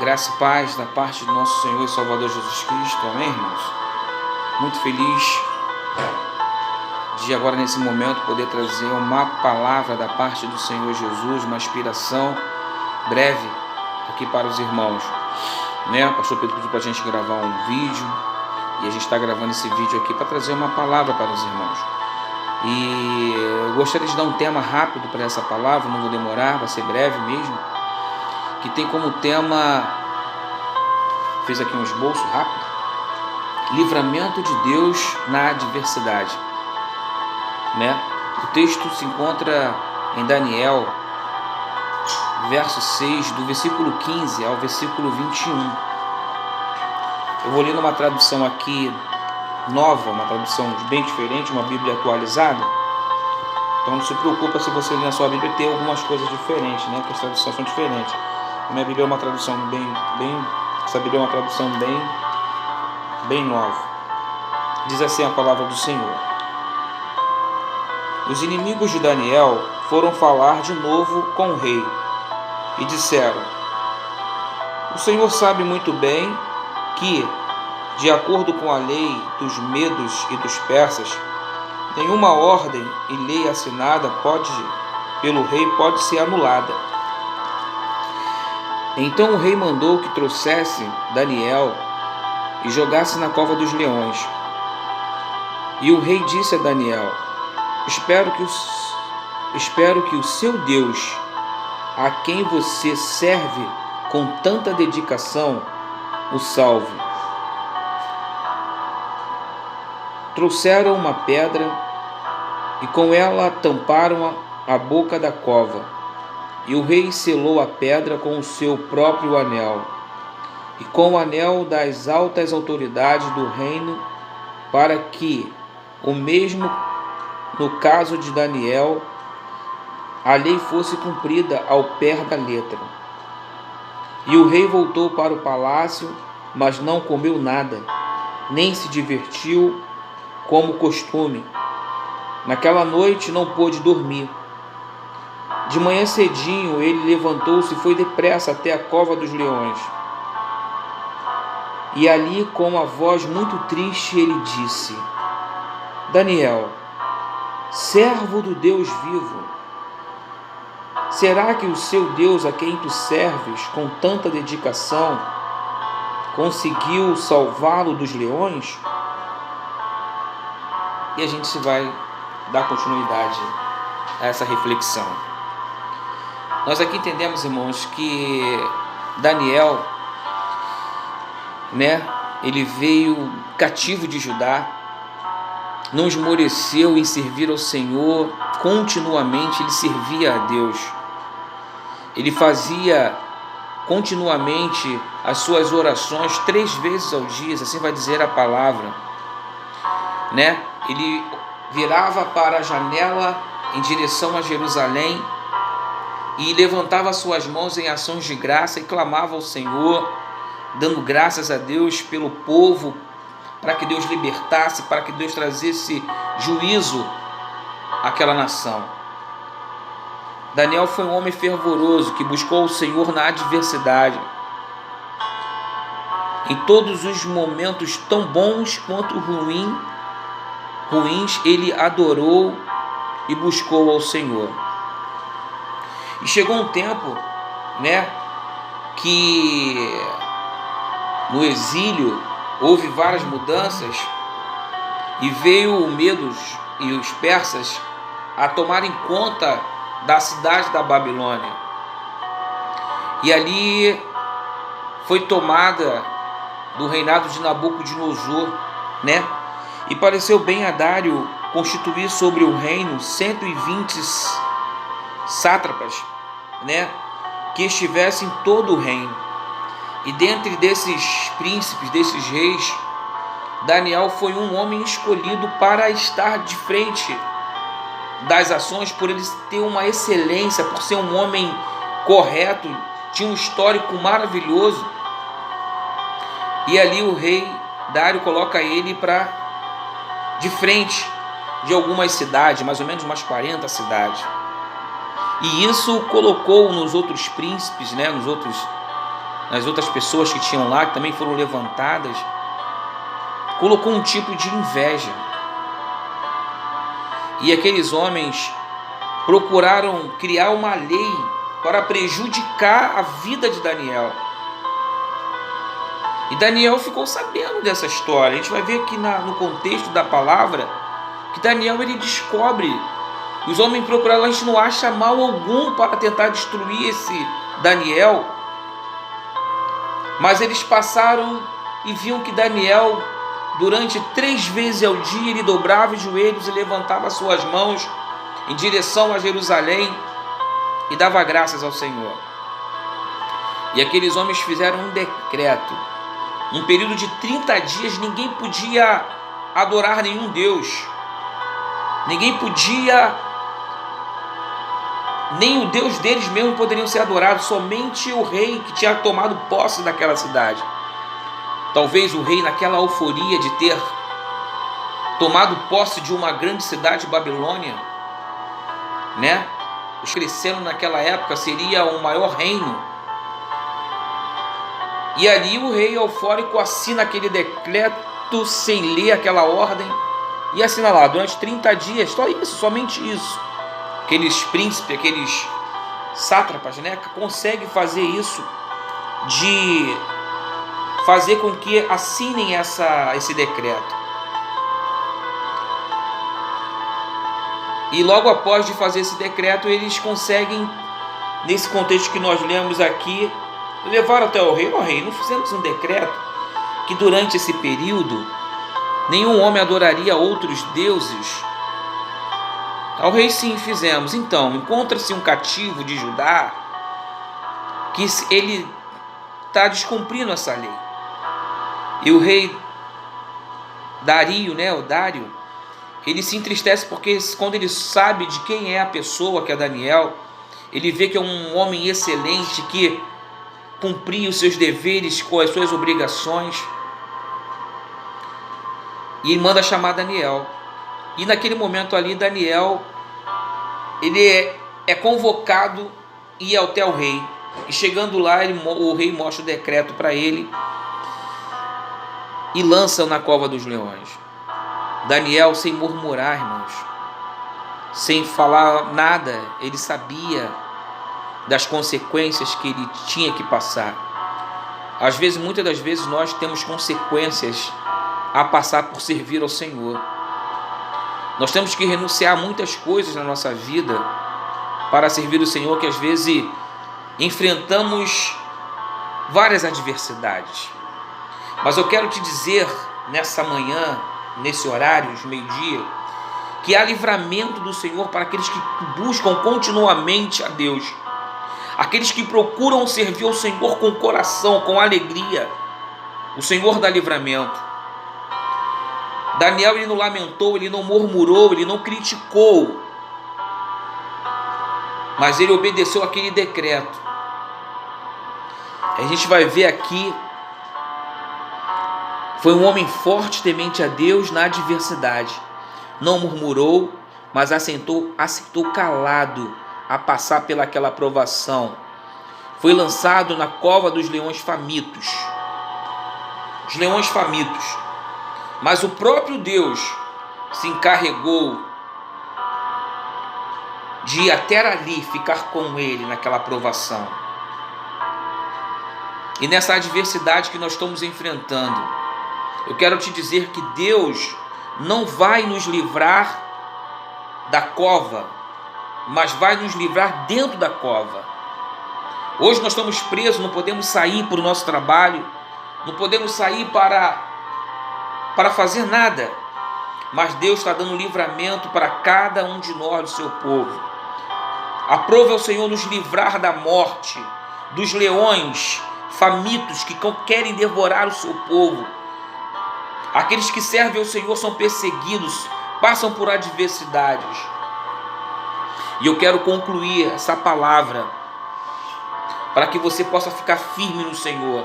Graça e paz da parte do nosso Senhor e Salvador Jesus Cristo, amém, irmãos? Muito feliz de agora nesse momento poder trazer uma palavra da parte do Senhor Jesus, uma inspiração breve aqui para os irmãos, né? O pastor Pedro pediu para a gente gravar um vídeo e a gente está gravando esse vídeo aqui para trazer uma palavra para os irmãos. E eu gostaria de dar um tema rápido para essa palavra, não vou demorar, vai ser breve mesmo, que tem como tema, fiz aqui um esboço rápido, livramento de Deus na adversidade, né? O texto se encontra em Daniel, verso 6, do versículo 15 ao versículo 21. Eu vou ler numa tradução aqui nova, uma tradução bem diferente, uma Bíblia atualizada. Então não se preocupa se você ler na sua Bíblia ter algumas coisas diferentes, né? Porque as traduções são diferentes. A minha Bíblia é uma tradução essa Bíblia é uma tradução bem nova. Diz assim a palavra do Senhor: Os inimigos de Daniel foram falar de novo com o rei e disseram: O Senhor sabe muito bem que, de acordo com a lei dos medos e dos persas, nenhuma ordem e lei assinada pelo rei pode ser anulada. Então o rei mandou que trouxesse Daniel e jogasse na cova dos leões. E o rei disse a Daniel: Espero que o seu Deus, a quem você serve com tanta dedicação, o salve. Trouxeram uma pedra e com ela tamparam a boca da cova. E o rei selou a pedra com o seu próprio anel e com o anel das altas autoridades do reino, para que, o mesmo no caso de Daniel, a lei fosse cumprida ao pé da letra. E o rei voltou para o palácio, mas não comeu nada, nem se divertiu como costume. Naquela noite não pôde dormir. De manhã cedinho ele levantou-se e foi depressa até a cova dos leões. E ali, com a voz muito triste, ele disse: Daniel, servo do Deus vivo, será que o seu Deus, a quem tu serves com tanta dedicação, conseguiu salvá-lo dos leões? E a gente vai dar continuidade a essa reflexão. Nós aqui entendemos, irmãos, que Daniel, né, ele veio cativo de Judá, não esmoreceu em servir ao Senhor, continuamente ele servia a Deus. Ele fazia continuamente as suas orações 3 vezes ao dia, assim vai dizer a palavra, né? Ele virava para a janela em direção a Jerusalém e levantava suas mãos em ações de graça e clamava ao Senhor, dando graças a Deus pelo povo, para que Deus libertasse, para que Deus trazesse juízo àquela nação. Daniel foi um homem fervoroso que buscou o Senhor na adversidade. Em todos os momentos, tão bons quanto ruins, ele adorou e buscou ao Senhor. E chegou um tempo, né, que no exílio houve várias mudanças e veio o Medos e os persas a tomarem conta da cidade da Babilônia. E ali foi tomada do reinado de Nabucodonosor, né? E pareceu bem a Dário constituir sobre o reino 120 sátrapas, né, que estivessem em todo o reino. E dentre desses príncipes, desses reis, Daniel foi um homem escolhido para estar de frente das ações, por ele ter uma excelência, por ser um homem correto, tinha um histórico maravilhoso. E ali o rei Dário coloca ele de frente de algumas cidades, mais ou menos umas 40 cidades. E isso colocou nos outros príncipes, né, nas outras pessoas que tinham lá, que também foram levantadas, colocou um tipo de inveja. E aqueles homens procuraram criar uma lei para prejudicar a vida de Daniel. E Daniel ficou sabendo dessa história. A gente vai ver aqui no contexto da palavra que Daniel ele descobre. Os homens procuraram, a gente não acha mal algum para tentar destruir esse Daniel. Mas eles passaram e viam que Daniel, durante 3 vezes ao dia, ele dobrava os joelhos e levantava suas mãos em direção a Jerusalém e dava graças ao Senhor. E aqueles homens fizeram um decreto. Um período de 30 dias ninguém podia adorar nenhum Deus. Ninguém podia, nem o Deus deles mesmo poderiam ser adorados, somente o rei que tinha tomado posse daquela cidade. Talvez o rei, naquela euforia de ter tomado posse de uma grande cidade, Babilônia, né? Crescendo naquela época seria o maior reino. E ali o rei eufórico assina aquele decreto sem ler aquela ordem e assina lá, durante 30 dias, só isso, somente isso. Aqueles príncipes, aqueles sátrapas, né, conseguem fazer isso, de fazer com que assinem esse decreto. E logo após de fazer esse decreto, eles conseguem, nesse contexto que nós lemos aqui, levaram até o rei. Ó rei, não fizemos um decreto que durante esse período nenhum homem adoraria outros deuses? Ao rei, sim, fizemos. Então, encontra-se um cativo de Judá que ele está descumprindo essa lei. E o rei Dario, né, o Dário, ele se entristece porque quando ele sabe de quem é a pessoa, que é Daniel, ele vê que é um homem excelente, que cumpria os seus deveres com as suas obrigações, e ele manda chamar Daniel. E naquele momento ali, Daniel, ele é convocado e ir até o rei. E chegando lá, o rei mostra o decreto para ele e lança-o na cova dos leões. Daniel, sem murmurar, irmãos, sem falar nada, ele sabia das consequências que ele tinha que passar. Às vezes, muitas das vezes, nós temos consequências a passar por servir ao Senhor. Nós temos que renunciar a muitas coisas na nossa vida para servir o Senhor, que às vezes enfrentamos várias adversidades. Mas eu quero te dizer, nessa manhã, nesse horário, de meio-dia, que há livramento do Senhor para aqueles que buscam continuamente a Deus. Aqueles que procuram servir ao Senhor com coração, com alegria. O Senhor dá livramento. Daniel, ele não lamentou, ele não murmurou, ele não criticou, mas ele obedeceu aquele decreto. A gente vai ver aqui, foi um homem forte, temente a Deus na adversidade. Não murmurou, mas aceitou calado a passar pelaquela provação. Foi lançado na cova dos leões famintos. Os leões famintos. Mas o próprio Deus se encarregou de ir até ali, ficar com ele naquela provação. E nessa adversidade que nós estamos enfrentando, eu quero te dizer que Deus não vai nos livrar da cova, mas vai nos livrar dentro da cova. Hoje nós estamos presos, não podemos sair para o nosso trabalho, não podemos sair para fazer nada, mas Deus está dando livramento para cada um de nós, do seu povo. Aprove ao Senhor nos livrar da morte, dos leões famintos que querem devorar o seu povo. Aqueles que servem ao Senhor são perseguidos, passam por adversidades. E eu quero concluir essa palavra para que você possa ficar firme no Senhor.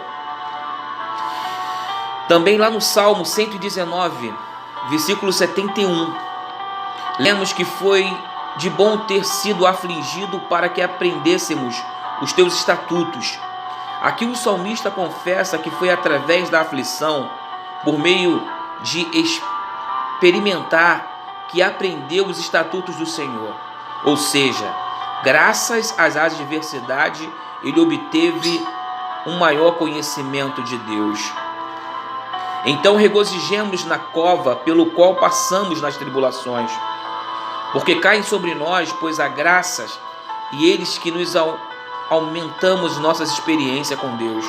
Também lá no Salmo 119, versículo 71, lemos que foi de bom ter sido afligido para que aprendêssemos os teus estatutos. Aqui o salmista confessa que foi através da aflição, por meio de experimentar, que aprendeu os estatutos do Senhor. Ou seja, graças às adversidades, ele obteve um maior conhecimento de Deus. Então regozijemos na cova pelo qual passamos nas tribulações, porque caem sobre nós, pois há graças, e eles que nos aumentamos nossas experiências com Deus.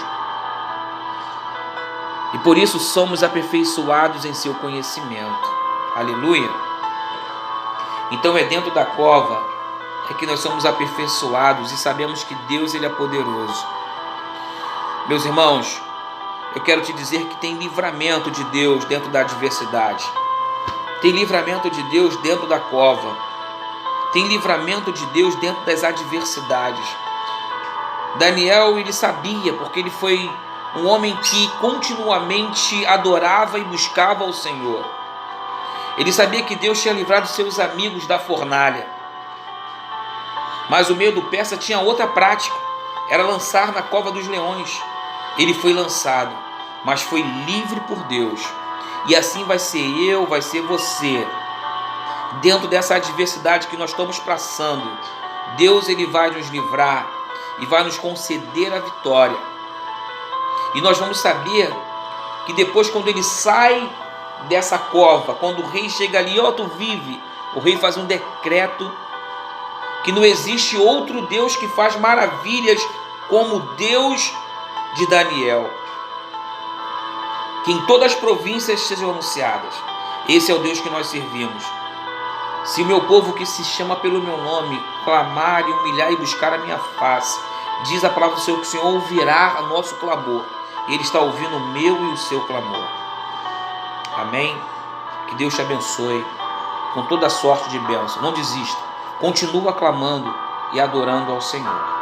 E por isso somos aperfeiçoados em seu conhecimento. Aleluia! Então é dentro da cova é que nós somos aperfeiçoados e sabemos que Deus, ele é poderoso. Meus irmãos, eu quero te dizer que tem livramento de Deus dentro da adversidade. Tem livramento de Deus dentro da cova. Tem livramento de Deus dentro das adversidades. Daniel, ele sabia, porque ele foi um homem que continuamente adorava e buscava o Senhor. Ele sabia que Deus tinha livrado seus amigos da fornalha. Mas o medo persa tinha outra prática, era lançar na cova dos leões. Ele foi lançado, mas foi livre por Deus. E assim vai ser eu, vai ser você. Dentro dessa adversidade que nós estamos passando, Deus, ele vai nos livrar e vai nos conceder a vitória. E nós vamos saber que depois, quando ele sai dessa cova, quando o rei chega ali, ó, tu vive, o rei faz um decreto que não existe outro Deus que faz maravilhas como o Deus de Daniel. Que em todas as províncias sejam anunciadas. Esse é o Deus que nós servimos. Se o meu povo, que se chama pelo meu nome, clamar e humilhar e buscar a minha face, diz a palavra do Senhor que o Senhor ouvirá o nosso clamor. Ele está ouvindo o meu e o seu clamor. Amém? Que Deus te abençoe com toda a sorte de bênção. Não desista. Continua clamando e adorando ao Senhor.